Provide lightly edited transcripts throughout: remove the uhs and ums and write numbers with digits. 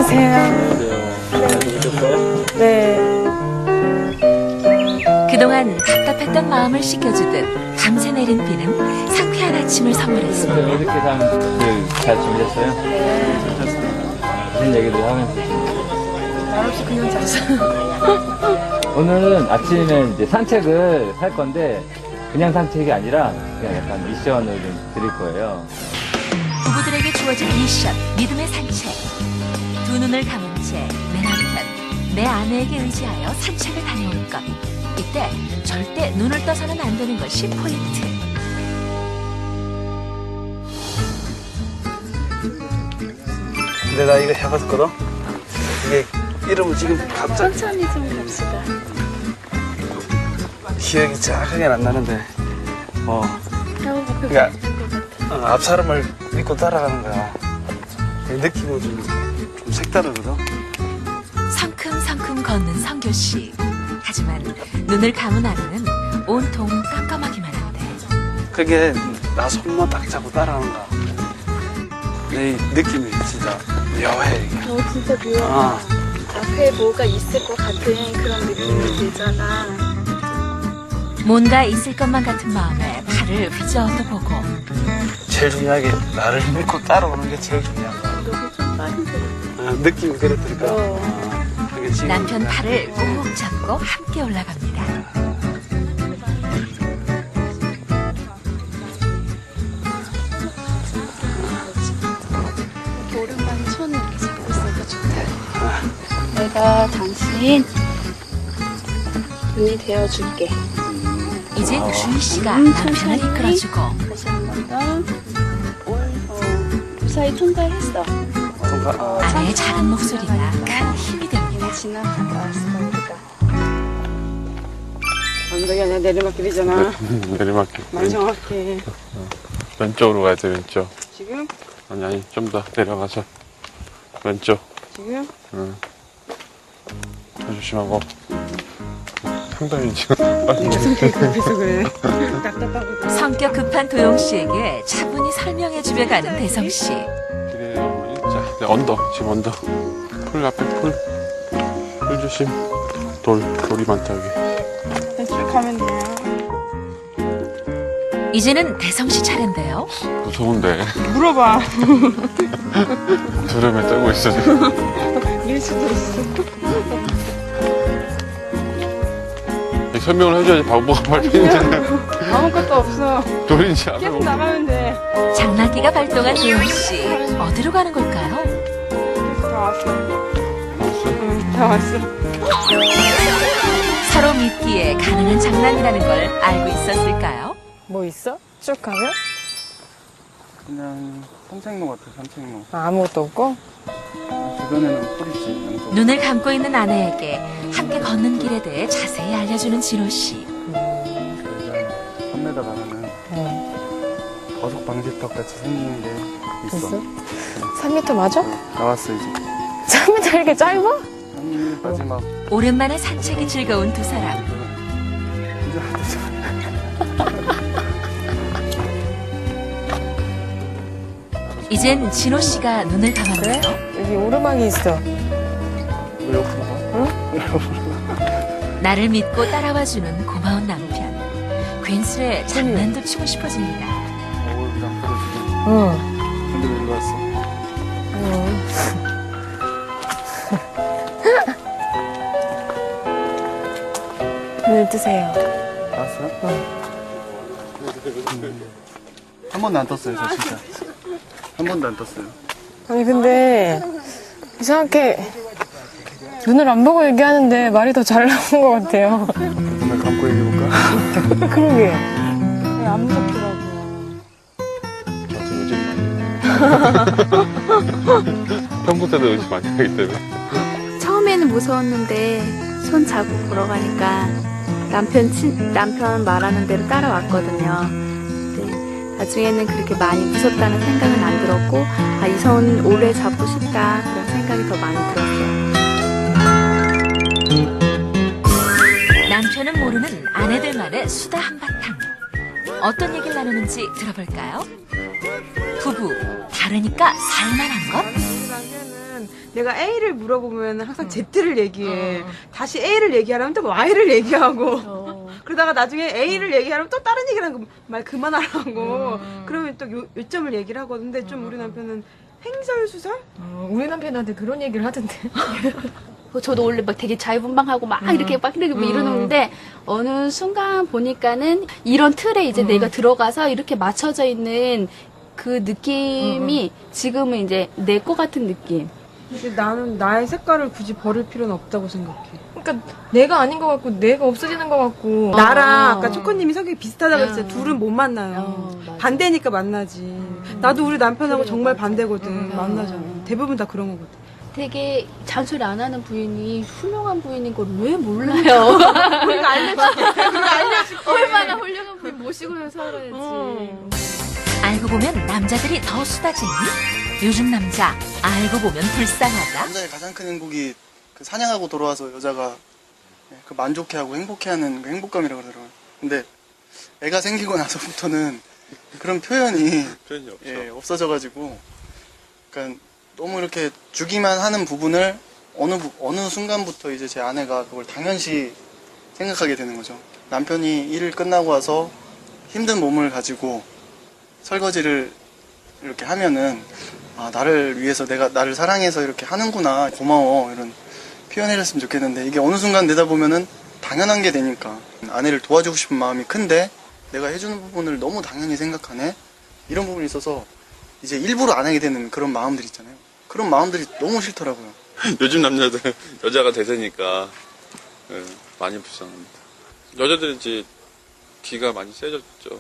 안녕하세요. 네. 그동안 답답했던 마음을 씻겨주듯 밤새 내린 비는 상쾌한 아침을 선물했습니다. 이렇게 잘 준비했어요? 네. 무슨 얘기를 하면서. 말없이 그냥 잤어요. 오늘은 아침에 이제 산책을 할 건데, 그냥 산책이 아니라 그냥 약간 미션을 좀 드릴 거예요. 부부들에게 주어진 미션, 믿음의 산책. 두 눈을 감은 채 내 남편, 내 아내에게 의지하여 산책을 다녀올 것. 이때 절대 눈을 떠서는 안 되는 것이 포인트. 내가 이거 해봤거든? 이게 이름을 지금 갑자기 천천히 좀 갑시다. 기억이 정확하게 안 나는데 그러니까 앞 사람을 믿고 따라가는 거야. 느낌은 좀 색다르거든? 성큼성큼 걷는 성교씨. 하지만 눈을 감은 아내는 온통 깜깜하기만 한데. 그게 나 손만 딱 잡고 따라가는 거야. 내 느낌이 진짜 묘해 이게. 진짜 묘하다. 앞에 뭐가 있을 것 같은 그런 느낌이 들잖아. 뭔가 있을 것만 같은 마음에 발을 휘저어도 보고. 제일 중요한 게 나를 믿고 따라오는 게 제일 중요한 거야. 너무 좀 빠른데. 느낌이 그랬으니까. 그게 지금 남편 팔을 꼭 잡고 함께 올라갑니다. 이렇게 오랜만에 손을 이렇게 잡고 있으니까 좋다. 내가 당신 눈이 되어줄게. 이젠 주희 씨가 천천히. 남편을 이끌어주고. 다시 한 번 더. 무사히 통과했어. 아내의 작은 목소리가 큰 힘이 됩니다. 지나갔다 왔어, 우리가. 언덕이 아니라 내리막길이잖아. 내리막길. 많이 정확해. 왼쪽으로 가야 돼, 왼쪽. 지금? 아니, 좀 더 내려가서. 왼쪽. 지금? 응. 더 조심하고. 상당히 지금 빨리. 성격이 급해서 그래. 답답하고. 성격 급한 도영 씨에게 차분히 설명해주며 가는 대성 씨. 길에 어머니. 자, 네, 언덕. 지금 언덕. 풀 앞에 풀. 풀 조심. 돌이 많다, 여기. 쭉 가면 돼요. 이제는 대성 씨 차례인데요. 무서운데. 물어봐. 두려움에 떨고 있어. 밀 수도 있어. 설명을 해줘야지 바보가 밟히는데. 아무것도 없어. 돌인지 안 계속 하고. 나가면 돼. 장난기가 발동한 도영 씨. 어디로 가는 걸까요? 다 왔어. 알았어? 응, 다 왔어. 서로 믿기에 가능한 장난이라는 걸 알고 있었을까요? 뭐 있어? 쭉 가면? 그냥 산책로 같아, 산책로. 아무것도 없고? 주변에는 풀이지, 양쪽. 눈을 감고 있는 아내에게 함께 걷는 길에 대해 자세히 알려주는 진호 씨. 산에다 가면은 버섯 방지턱 같이 생기는 게 있어. 있어? 3m 맞아? 나왔어, 이제. 3m 이렇게 짧아? 한 마지막. 오랜만에 산책이 즐거운 두 사람. 이제 하자. 이젠 진호 씨가 눈을 감았네요. 여기 오르막이 있어. 왜 옆으로 가? 나를 믿고 따라와주는 고마운 남편. 괜스레 장난도 치고 싶어집니다. 어울이랑 부러지고. 응. 근데 왜 일로 왔어? 눈을 뜨세요. 나왔어요? 한 번도 안 떴어요, 저 진짜. 한 번도 안 떴어요. 아니, 근데, 이상하게, 눈을 안 보고 얘기하는데 말이 더 잘 나온 것 같아요. 눈을 감고 얘기해볼까? 그러게. 안 무섭더라고요. 저한테 의심 많이 해요. 평소 때도 의심 많이 하기 때문에. 처음에는 무서웠는데 손 잡고 걸어가니까 남편 말하는 대로 따라왔거든요. 근데 나중에는 그렇게 많이 무섭다는 생각은 안 들었고, 아, 이 손 오래 잡고 싶다 그런 생각이 더 많이 들었어요. 남편은 모르는 아내들만의 수다 한바탕. 어떤 얘기를 나누는지 들어볼까요? 부부, 다르니까 살만한 것? 남편은 남편은 내가 A를 물어보면 항상 Z를 얘기해. 다시 A를 얘기하려면 또 Y를 얘기하고. 그러다가 나중에 A를 얘기하려면 또 다른 얘기를 하고 말 그만하라고. 그러면 또 요점을 얘기를 하거든. 근데 좀 우리 남편은 횡설수설? 우리 남편한테 그런 얘기를 하던데. 저도 원래 막 되게 자유분방하고 막 이렇게 막 이러는데 어느 순간 보니까는 이런 틀에 이제 내가 들어가서 이렇게 맞춰져 있는 그 느낌이 지금은 이제 내 거 같은 느낌. 근데 나는 나의 색깔을 굳이 버릴 필요는 없다고 생각해. 그러니까 내가 아닌 것 같고 내가 없어지는 것 같고. 나랑 아까 초코님이 성격이 비슷하다고 했어요. 둘은 못 만나요. 맞아. 반대니까 만나지. 나도 우리 남편하고 정말 반대거든. 만나잖아. 대부분 다 그런 거거든. 되게 잔소리 안 하는 부인이 훌륭한 부인인 걸 왜 몰라요? 우리가 알려줄게. 우리가 알려줄게. 얼마나 훌륭한 부인 모시고 살아야지. 알고 보면 남자들이 더 수다쟁이? 요즘 남자 알고 보면 불쌍하다. 남자의 가장 큰 행복이 그 사냥하고 돌아와서 여자가 그 만족해하고 행복해하는 그 행복감이라고 그러더라고요. 근데 애가 생기고 나서부터는 그런 표현이 없어. 없어져가지고, 그러니까 너무 이렇게 주기만 하는 부분을 어느 순간부터 이제 제 아내가 그걸 당연시 생각하게 되는 거죠. 남편이 일을 끝나고 와서 힘든 몸을 가지고 설거지를 이렇게 하면은 나를 위해서 내가 나를 사랑해서 이렇게 하는구나, 고마워, 이런 표현해줬으면 좋겠는데, 이게 어느 순간 되다 보면은 당연한 게 되니까 아내를 도와주고 싶은 마음이 큰데 내가 해주는 부분을 너무 당연히 생각하네, 이런 부분이 있어서 이제 일부러 안 하게 되는 그런 마음들 있잖아요. 그런 마음들이 너무 싫더라고요. 요즘 남자들 여자가 대세니까 많이 불쌍합니다. 여자들은 이제 기가 많이 세졌죠.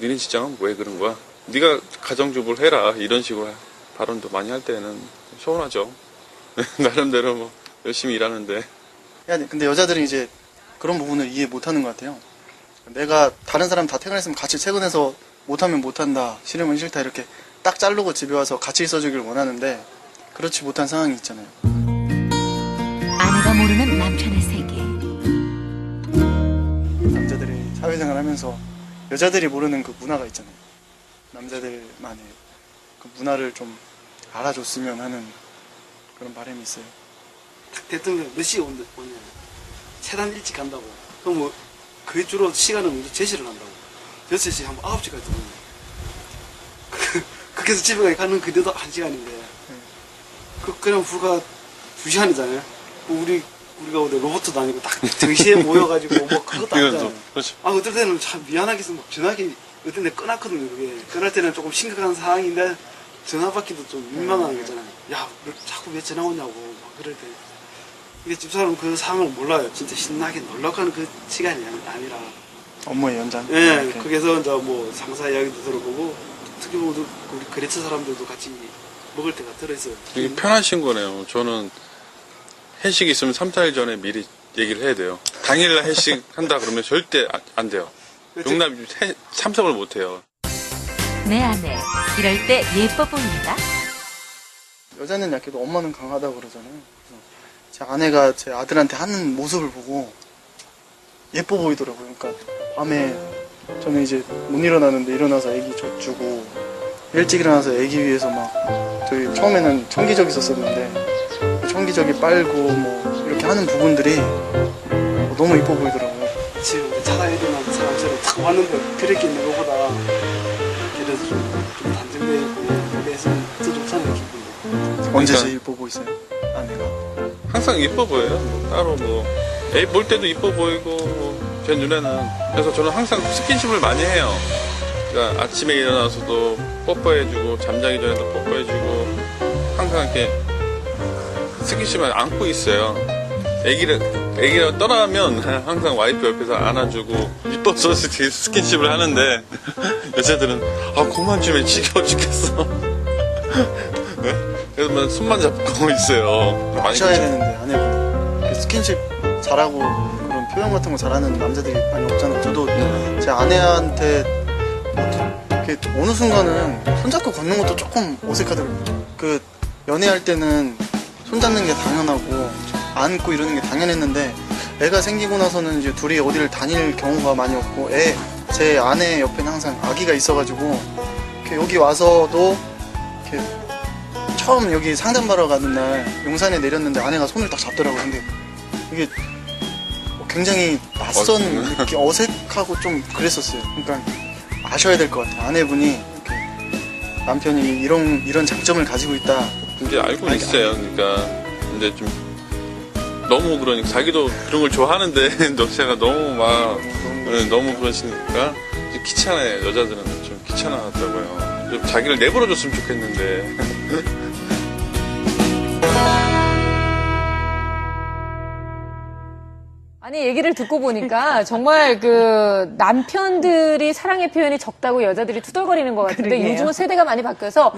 니네 직장은 왜 그런 거야? 네가 가정주부를 해라, 이런 식으로 발언도 많이 할 때는 서운하죠. 나름대로 뭐 열심히 일하는데. 근데 여자들은 이제 그런 부분을 이해 못하는 것 같아요. 내가 다른 사람 다 퇴근했으면 같이 퇴근해서 못하면 못한다, 싫으면 싫다, 이렇게 딱 자르고 집에 와서 같이 있어주길 원하는데 그렇지 못한 상황이 있잖아요. 아내가 모르는 남편의 세계. 남자들이 사회생활 하면서 여자들이 모르는 그 문화가 있잖아요. 남자들만의 그 문화를 좀 알아줬으면 하는 그런 바람이 있어요. 대통령 몇 시에 오냐, 최단 일찍 간다고. 그럼 뭐 그 주로 시간은 먼저 제시를 한다고. 6시 한 9시까지 들어오는 그래서 집에 가는 그때도 1시간인데 그냥 불과 2시간이잖아요. 우리가 어디 로봇도 아니고 딱 2시에 모여가지고 뭐 그것도 아니잖아요. 그렇죠. 어떨 때는 참 미안하게 해서 막 전화기 어떤 데 끊었거든요. 그게 끊을 때는 조금 심각한 상황인데 전화 받기도 좀 민망한 거잖아요. 야, 너 자꾸 왜 전화 오냐고 막 그럴 때 이게 집사람은 그 상황을 몰라요. 진짜 신나게 놀러 가는 그 시간이 아니라 업무의 연장. 예, 이렇게. 거기서 이제 뭐 상사 이야기도 들어보고 특히 뭐 우리 거래처 사람들도 같이 먹을 때가 들어있어요. 이게 편하신 거네요. 저는 회식 있으면 3, 4일 전에 미리 얘기를 해야 돼요. 당일날 회식 한다 그러면 절대 안 돼요. 용납 참석을 못 해요. 내 아내 이럴 때 예뻐 보인다. 여자는 약해도 엄마는 강하다고 그러잖아요. 그래서 제 아내가 제 아들한테 하는 모습을 보고 예뻐 보이더라고요. 그러니까 밤에 저는 이제 못 일어나는데 일어나서 애기 젖주고, 일찍 일어나서 애기 위해서 막 저희 처음에는 청기저귀 썼었는데 청기저귀 빨고 뭐 이렇게 하는 부분들이 너무 예뻐 보이더라고요. 지금 차가 일어나는 사람처럼 탁 왔는데 그렇게 있는 것보다 그래서 좀 단정되어 있고 그래서 더 좋잖아요, 기분이. 언제 그러니까- 제일 보고 있어요? 아내가. 항상 이뻐 보여요. 뭐 따로 뭐 애 볼 때도 이뻐 보이고 뭐 제 눈에는. 그래서 저는 항상 스킨십을 많이 해요. 그러니까 아침에 일어나서도 뽀뽀해주고 잠자기 전에도 뽀뽀해주고 항상 이렇게 스킨십을 안고 있어요. 애기가 떠나면 항상 와이프 옆에서 안아주고 이뻐서 스킨십을 하는데 여자들은 그만 좀 해, 지겨워 죽겠어. 네? 그래서 막 손만 잡고 있어요. 많이 아셔야 되는데 아내분이 스킨십 잘하고 그런 표현 같은 거 잘하는 남자들이 많이 없잖아요. 저도 제 아내한테 이렇게 어느 순간은 손잡고 걷는 것도 조금 어색하더라고요. 그 연애할 때는 손잡는 게 당연하고 안고 이러는 게 당연했는데 애가 생기고 나서는 이제 둘이 어디를 다닐 경우가 많이 없고 제 아내 옆에는 항상 아기가 있어가지고 이렇게 여기 와서도 이렇게 처음 여기 상담받으러 가는 날 용산에 내렸는데 아내가 손을 딱 잡더라고요. 근데 이게 굉장히 낯선 느낌, 어색하고 좀 그랬었어요. 그러니까 아셔야 될 것 같아요. 아내분이 이렇게 남편이 이런 장점을 가지고 있다. 이제 알고는 있어요. 그러니까 이제 좀 너무 그러니까 자기도 그런 걸 좋아하는데 제가 너무 막 너무 그러시니까 이제 귀찮아요. 여자들은 좀 귀찮아하더라고요. 좀 자기를 내버려줬으면 좋겠는데. 아니, 얘기를 듣고 보니까 정말 그 남편들이 사랑의 표현이 적다고 여자들이 투덜거리는 것 같은데 그러게요. 요즘은 세대가 많이 바뀌어서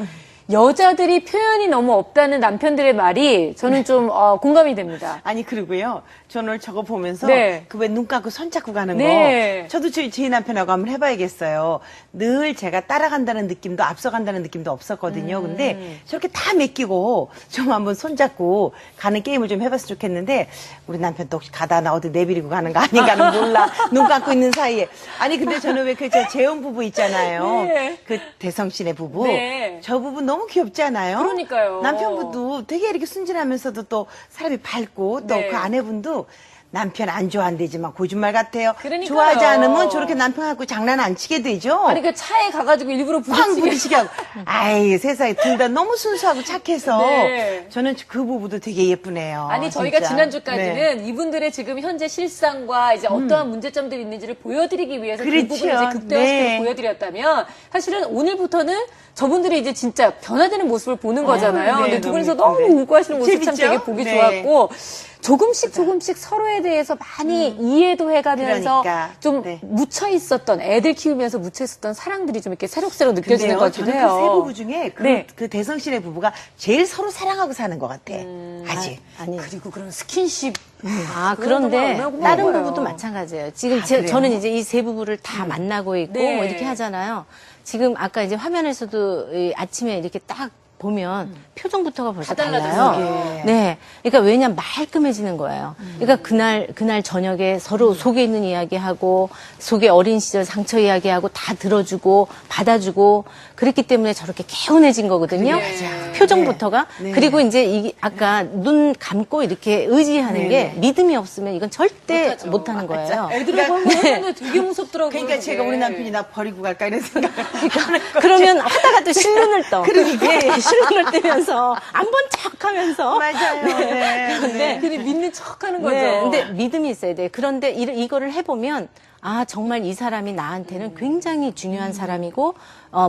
여자들이 표현이 너무 없다는 남편들의 말이 저는 좀 공감이 됩니다. 아니 그리고요. 저는 오늘 저거 보면서 네. 그 왜 눈 감고 손 잡고 가는 네. 거 저도 제 남편하고 한번 해봐야겠어요. 늘 제가 따라간다는 느낌도 앞서간다는 느낌도 없었거든요. 근데 저렇게 다 맡기고 좀 한번 손 잡고 가는 게임을 좀 해봤으면 좋겠는데 우리 남편도 혹시 가다 나 어디 내비리고 가는 거 아닌가는 몰라. 눈 감고 있는 사이에. 아니 근데 저는 왜 그 재혼 부부 있잖아요. 네. 그 대성씨네 부부. 네. 저 부부 너무 귀엽지 않아요? 그러니까요. 남편분도 되게 이렇게 순진하면서도 또 사람이 밝고 또 네. 그 아내분도 남편 안 좋아한대지만 거짓말 같아요. 그러니까요. 좋아하지 않으면 저렇게 남편하고 장난 안 치게 되죠. 아니 그 차에 가가지고 일부러 쾅 부딪히게. 부딪히게 하고. 아이 세상에 둘 다 너무 순수하고 착해서 네. 저는 그 부부도 되게 예쁘네요. 아니 저희가 진짜. 지난주까지는 네. 이분들의 지금 현재 실상과 이제 어떠한 문제점들이 있는지를 보여드리기 위해서 그 그렇죠. 부분을 이제 극대화시켜서 네. 보여드렸다면 사실은 오늘부터는 저분들이 이제 진짜 변화되는 모습을 보는 거잖아요. 네, 근데 두 분이서 너무 너무 웃고하시는 모습 참 재밌죠? 되게 보기 네. 좋았고 조금씩 서로에 대해서 많이 이해도 해가면서 그러니까. 좀 네. 묻혀 있었던 애들 키우면서 묻혀 있었던 사랑들이 좀 이렇게 새록새록 느껴지는 근데요, 것 같기도 저는 해요. 그 세 부부 중에 네. 그 대성씨네 부부가 제일 서로 사랑하고 사는 것 같아. 아직. 아니. 그리고 그런 스킨십. 아, 그건 그런데 정말 얼마나 다른 고마워요. 부부도 마찬가지예요. 지금 그래요? 저는 이제 이 세 부부를 다 만나고 있고 네. 뭐 이렇게 하잖아요. 지금 아까 이제 화면에서도 이 아침에 이렇게 딱 보면 표정부터가 벌써 다 달라요. 달라졌어요. 네. 그러니까 왜냐면 말끔해지는 거예요. 그러니까 그날 저녁에 서로 속에 있는 이야기하고 속에 어린 시절 상처 이야기하고 다 들어주고 받아주고 그랬기 때문에 저렇게 개운해진 거거든요. 네. 표정부터가. 네. 그리고 이제 이 아까 눈 감고 이렇게 의지하는 게 믿음이 없으면 이건 절대 못하는 거예요. 애들하고 한번 했는데 되게 무섭더라고요. 그러니까 제가 그게. 우리 남편이 나 버리고 갈까 이런 생각을 그러면 하다가 또 실눈을 떠. 그러니까 실눈을 뜨면서 안 본 척하면서. 맞아요. 네. 근데 그냥 믿는 척하는 거죠. 네, 근데 믿음이 있어야 돼. 그런데 이거를 해보면 아 정말 이 사람이 나한테는 굉장히 중요한 사람이고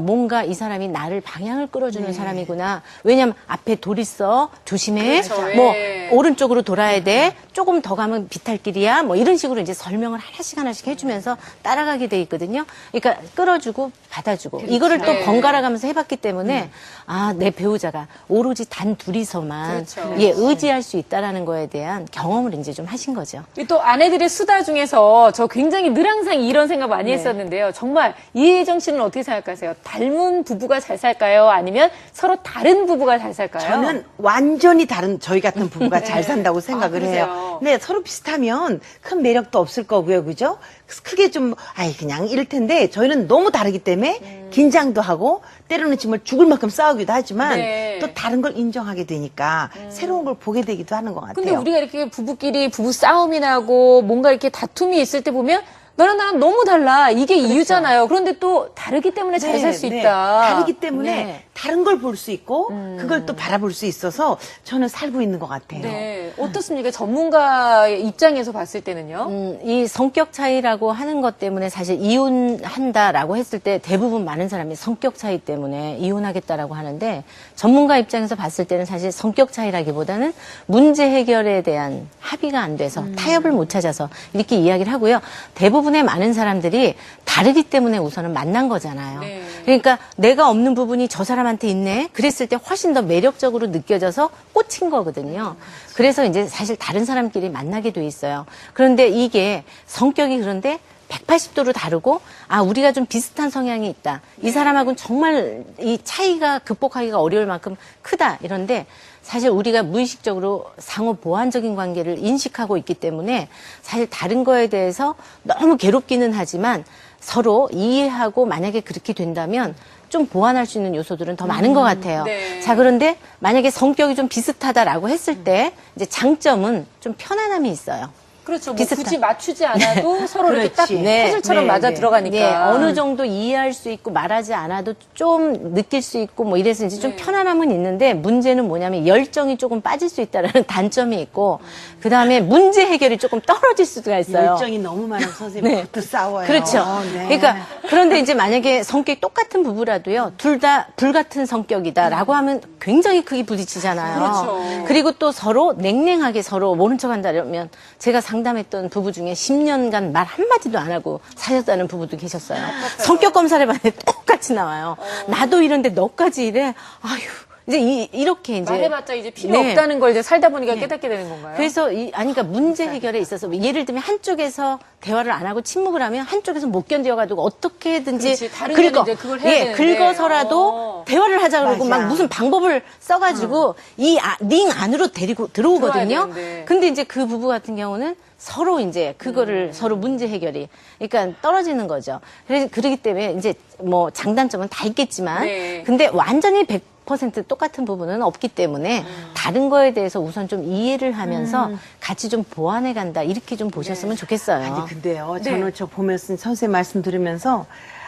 뭔가 이 사람이 나를 방향을 끌어주는 사람이구나. 왜냐면 앞에 돌 있어. 조심해. 그렇죠. 뭐 예. 오른쪽으로 돌아야 돼. 조금 더 가면 비탈길이야. 뭐 이런 식으로 이제 설명을 하나씩 해주면서 따라가게 돼 있거든요. 그러니까 끌어주고 받아주고 이거를 또 네. 번갈아 가면서 해봤기 때문에 아 내 배우자가 오로지 단 둘이서만 그렇죠. 예, 의지할 수 있다라는 거에 대한 경험을 이제 좀 하신 거죠. 또 아내들의 수다 중에서 저 굉장히 늘 항상 이런 생각 많이 했었는데요. 정말 이혜정 씨는 어떻게 생각하세요? 닮은 부부가 잘 살까요? 아니면 서로 다른 부부가 잘 살까요? 저는 완전히 다른 저희 같은 부부가 잘 산다고 생각을 그러세요? 해요. 네, 서로 비슷하면 큰 매력도 없을 거고요, 그죠? 크게 좀 그냥 이럴 텐데 저희는 너무 다르기 때문에 긴장도 하고 때로는 정말 죽을 만큼 싸우기도 하지만 네. 또 다른 걸 인정하게 되니까 새로운 걸 보게 되기도 하는 것 같아요. 근데 우리가 이렇게 부부끼리 부부 싸움이 나고 뭔가 이렇게 다툼이 있을 때 보면 너랑 나랑 너무 달라. 이게 이유잖아요. 그런데 또 다르기 때문에 잘 살 수 네, 있다. 다르기 때문에 네. 다른 걸 볼 수 있고 그걸 또 바라볼 수 있어서 저는 살고 있는 것 같아요. 네. 어떻습니까? 전문가의 입장에서 봤을 때는요? 이 성격 차이라고 하는 것 때문에 사실 이혼한다라고 했을 때 대부분 많은 사람이 성격 차이 때문에 이혼하겠다라고 하는데 전문가 입장에서 봤을 때는 사실 성격 차이라기보다는 문제 해결에 대한 합의가 안 돼서 타협을 못 찾아서 이렇게 이야기를 하고요. 대부분의 많은 사람들이 다르기 때문에 우선은 만난 거잖아요. 네. 그러니까 내가 없는 부분이 저 사람한테 있네. 그랬을 때 훨씬 더 매력적으로 느껴져서 꽂힌 거거든요. 그래서 이제 사실 다른 사람끼리 만나게 돼 있어요. 그런데 이게 성격이 그런데 180도로 다르고 우리가 좀 비슷한 성향이 있다. 이 사람하고는 정말 이 차이가 극복하기가 어려울 만큼 크다. 이런데 사실 우리가 무의식적으로 상호 보완적인 관계를 인식하고 있기 때문에 사실 다른 거에 대해서 너무 괴롭기는 하지만 서로 이해하고 만약에 그렇게 된다면 좀 보완할 수 있는 요소들은 더 많은 것 같아요. 네. 자, 그런데 만약에 성격이 좀 비슷하다라고 했을 때 이제 장점은 좀 편안함이 있어요. 그렇죠. 뭐 비슷한. 굳이 맞추지 않아도 서로 이렇게 딱 그렇지. 퍼즐처럼 네, 맞아 네. 들어가니까. 네, 어느 정도 이해할 수 있고 말하지 않아도 좀 느낄 수 있고 뭐 이래서 이제 좀 편안함은 있는데 문제는 뭐냐면 열정이 조금 빠질 수 있다라는 단점이 있고 그 다음에 문제 해결이 조금 떨어질 수가 있어요. 열정이 너무 많아서 선생님 네. 또 싸워요. 그렇죠. 네. 그러니까 그런데 이제 만약에 성격이 똑같은 부부라도요, 둘 다 불같은 성격이다라고 하면 굉장히 크게 부딪히잖아요. 그렇죠. 그리고 또 서로 냉랭하게 서로 모른 척한다면 제가 상담했던 부부 중에 10년간 말 한마디도 안 하고 사셨다는 부부도 계셨어요. 성격 검사를 해봤는데 똑같이 나와요. 나도 이런데 너까지 이래. 아휴. 이제 이렇게 이제 말해봤자 이제 필요 네. 없다는 걸 이제 살다 보니까 깨닫게 되는 건가요? 그래서 그러니까 문제 해결에 있어서 예를 들면 한쪽에서 대화를 안 하고 침묵을 하면 한쪽에서 못 견뎌가지고 어떻게든지 그렇지. 다른 데는 이제 그걸 해야 되는데. 긁어서라도 대화를 하자 그러고 맞아. 막 무슨 방법을 써가지고 링 안으로 데리고 들어오거든요. 들어와야 되는데. 근데 이제 그 부부 같은 경우는 서로 이제 그거를 서로 문제 해결이 그러니까 떨어지는 거죠. 그래서 그러기 때문에 이제 뭐 장단점은 다 있겠지만 네. 근데 완전히 100% 똑같은 부분은 없기 때문에 다른 거에 대해서 우선 좀 이해를 하면서 같이 좀 보완해 간다 이렇게 좀 보셨으면 좋겠어요. 아니 근데요, 저는 저 보면서 선생님 말씀 들으면서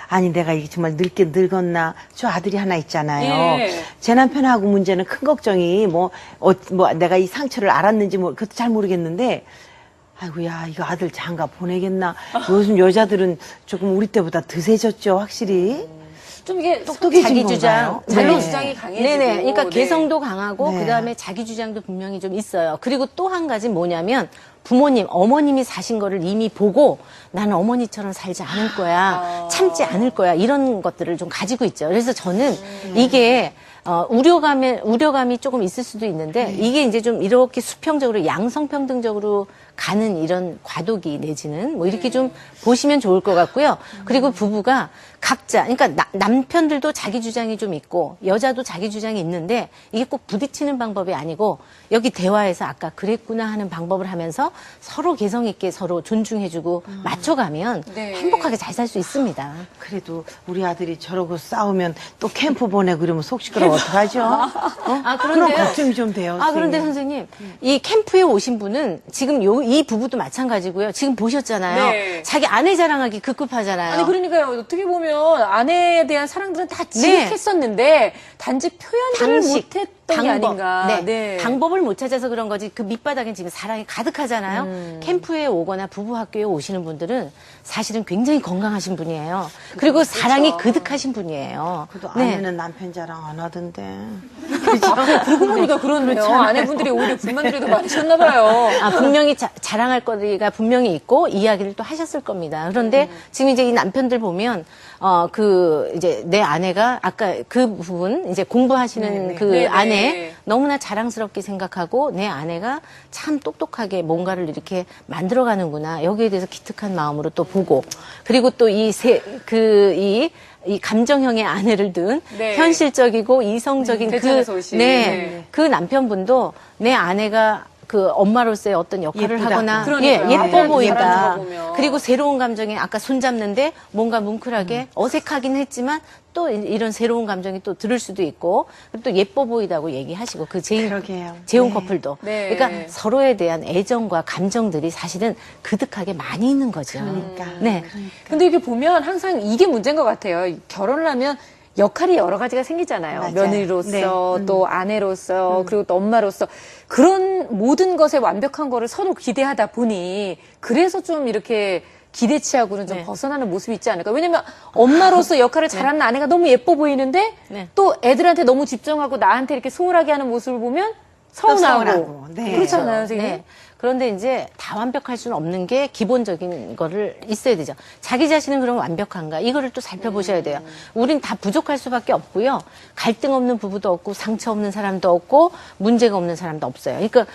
아니 내가 이게 정말 늙었나 저 아들이 하나 있잖아요. 예. 제 남편하고 문제는 큰 걱정이 뭐 내가 이 상처를 알았는지 뭐 그것도 잘 모르겠는데. 아이고야 이거 아들 장가 보내겠나. 요즘 여자들은 조금 우리 때보다 드세졌죠 확실히. 좀 이게 똑똑해진 자기 건가요? 주장, 자기 네. 주장이 강해지고. 네네. 그러니까 네. 개성도 강하고 네. 그다음에 자기 주장도 분명히 좀 있어요. 그리고 또 한 가지 뭐냐면 부모님, 어머님이 사신 거를 이미 보고 나는 어머니처럼 살지 않을 거야. 참지 않을 거야. 이런 것들을 좀 가지고 있죠. 그래서 저는 이게 우려감이 조금 있을 수도 있는데 이게 이제 좀 이렇게 수평적으로 양성평등적으로 가는 이런 과도기 내지는 뭐 이렇게 좀 보시면 좋을 것 같고요. 그리고 부부가 각자, 그러니까 남편들도 자기 주장이 좀 있고 여자도 자기 주장이 있는데 이게 꼭 부딪히는 방법이 아니고 여기 대화에서 아까 그랬구나 하는 방법을 하면서 서로 개성 있게 서로 존중해주고 맞춰가면 네. 행복하게 잘 살 수 있습니다. 그래도 우리 아들이 저러고 싸우면 또 캠프 보내고 그러면 속 시끄러워 어떡하죠? 아, 그런 그런데요. 걱정이 좀 돼요. 아, 그런데 선생님, 이 캠프에 오신 분은 지금 이 부부도 마찬가지고요. 지금 보셨잖아요. 네. 자기 아내 자랑하기 급급하잖아요. 아니 그러니까요. 어떻게 보면 아내에 대한 사랑들은 다 지식했었는데 단지 표현을 못했던 게 아닌가. 네. 방법을 못 찾아서 그런 거지. 그 밑바닥엔 지금 사랑이 가득하잖아요. 캠프에 오거나 부부 학교에 오시는 분들은 사실은 굉장히 건강하신 분이에요. 그리고 사랑이 그득하신 분이에요. 그래도 네. 아내는 남편 자랑 안 하던데. 그러고 보니까 그렇네요. 아내분들이 오히려 불만들이 더 많으셨나 봐요. 아, 분명히 자랑할 거리가 분명히 있고 이야기를 또 하셨을 겁니다. 그런데 지금 이제 이 남편들 보면 이제 내 아내가 아까 그 부분 이제 공부하시는 그 네네. 아내 너무나 자랑스럽게 생각하고 내 아내가 참 똑똑하게 뭔가를 이렇게 만들어가는구나. 여기에 대해서 기특한 마음으로 또 보고 그리고 또 이 감정형의 아내를 둔 네. 현실적이고 이성적인 대전에서 오신. 네. 그 남편분도 내 아내가 그 엄마로서의 어떤 역할을 예쁘다. 하거나 그러니까요. 예뻐 아내한테 보인다. 잘하는 거 보면. 그리고 새로운 감정이 아까 손잡는데 뭔가 뭉클하게 어색하긴 했지만 또 이런 새로운 감정이 또 들을 수도 있고 그리고 또 예뻐 보이다고 얘기하시고 그 그러게요. 재혼 네. 커플도 네. 그러니까 서로에 대한 애정과 감정들이 사실은 그득하게 많이 있는 거죠. 그러니까. 네. 근데 이렇게 보면 항상 이게 문제인 것 같아요. 결혼을 하면 역할이 여러 가지가 생기잖아요. 맞아요. 며느리로서 또 아내로서 그리고 또 엄마로서 그런 모든 것에 완벽한 거를 서로 기대하다 보니 그래서 좀 이렇게 기대치하고는 좀 네. 벗어나는 모습이 있지 않을까. 왜냐면 엄마로서 역할을 잘하는 아내가 너무 예뻐 보이는데 네. 또 애들한테 너무 집중하고 나한테 이렇게 소홀하게 하는 모습을 보면 서운하고. 서운하고. 네. 그렇잖아요, 선생님. 네. 그런데 이제 다 완벽할 수는 없는 게 기본적인 거를 있어야 되죠. 자기 자신은 그럼 완벽한가? 이거를 또 살펴보셔야 돼요. 우린 다 부족할 수밖에 없고요. 갈등 없는 부부도 없고 상처 없는 사람도 없고 문제가 없는 사람도 없어요. 그러니까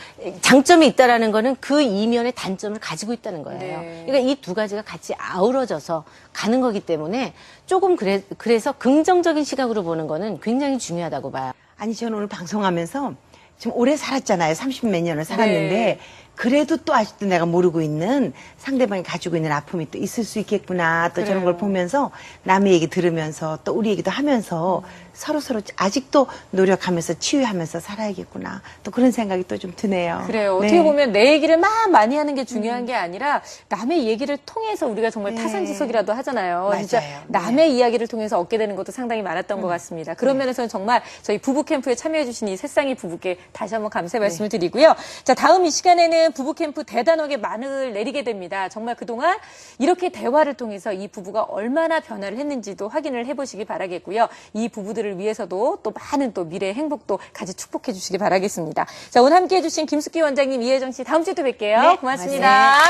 장점이 있다라는 거는 그 이면의 단점을 가지고 있다는 거예요. 네. 그러니까 이 두 가지가 같이 아우러져서 가는 거기 때문에 조금 그래서 긍정적인 시각으로 보는 거는 굉장히 중요하다고 봐요. 아니 저는 오늘 방송하면서 지금 오래 살았잖아요. 30몇 년을 살았는데 네. 그래도 또 아직도 내가 모르고 있는 상대방이 가지고 있는 아픔이 또 있을 수 있겠구나. 또 저런 걸 보면서 남의 얘기 들으면서 또 우리 얘기도 하면서 서로서로 아직도 노력하면서 치유하면서 살아야겠구나. 또 그런 생각이 또 좀 드네요. 그래요. 네. 어떻게 보면 내 얘기를 막 많이 하는 게 중요한 게 아니라 남의 얘기를 통해서 우리가 정말 네. 타산지석이라도 하잖아요. 맞아요. 진짜 남의 이야기를 통해서 얻게 되는 것도 상당히 많았던 것 같습니다. 그런 면에서는 정말 저희 부부 캠프에 참여해주신 이 새싹이 부부께 다시 한번 감사의 말씀을 드리고요. 자, 다음 이 시간에는 부부 캠프 대단하게 막을 내리게 됩니다. 정말 그동안 이렇게 대화를 통해서 이 부부가 얼마나 변화를 했는지도 확인을 해보시기 바라겠고요. 이 부부들을 위해서도 또 많은 또 미래의 행복도 같이 축복해 주시기 바라겠습니다. 자, 오늘 함께 해주신 김숙기 원장님, 이혜정 씨 다음 주에 또 뵐게요. 네, 고맙습니다.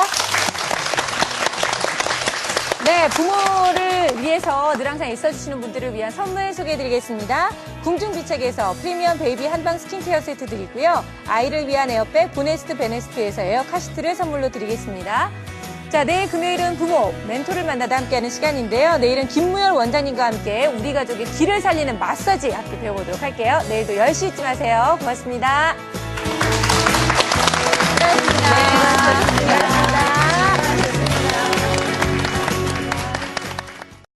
네, 부모를 위해서 늘 항상 애써주시는 분들을 위한 선물 소개해드리겠습니다. 궁중비책에서 프리미엄 베이비 한방 스킨케어 세트 드리고요. 아이를 위한 에어백 보네스트 베네스트에서 에어 카시트를 선물로 드리겠습니다. 자, 내일 금요일은 부모, 멘토를 만나다 함께하는 시간인데요. 내일은 김무열 원장님과 함께 우리 가족의 기를 살리는 마사지 함께 배워보도록 할게요. 내일도 10시 잊지 마세요. 고맙습니다.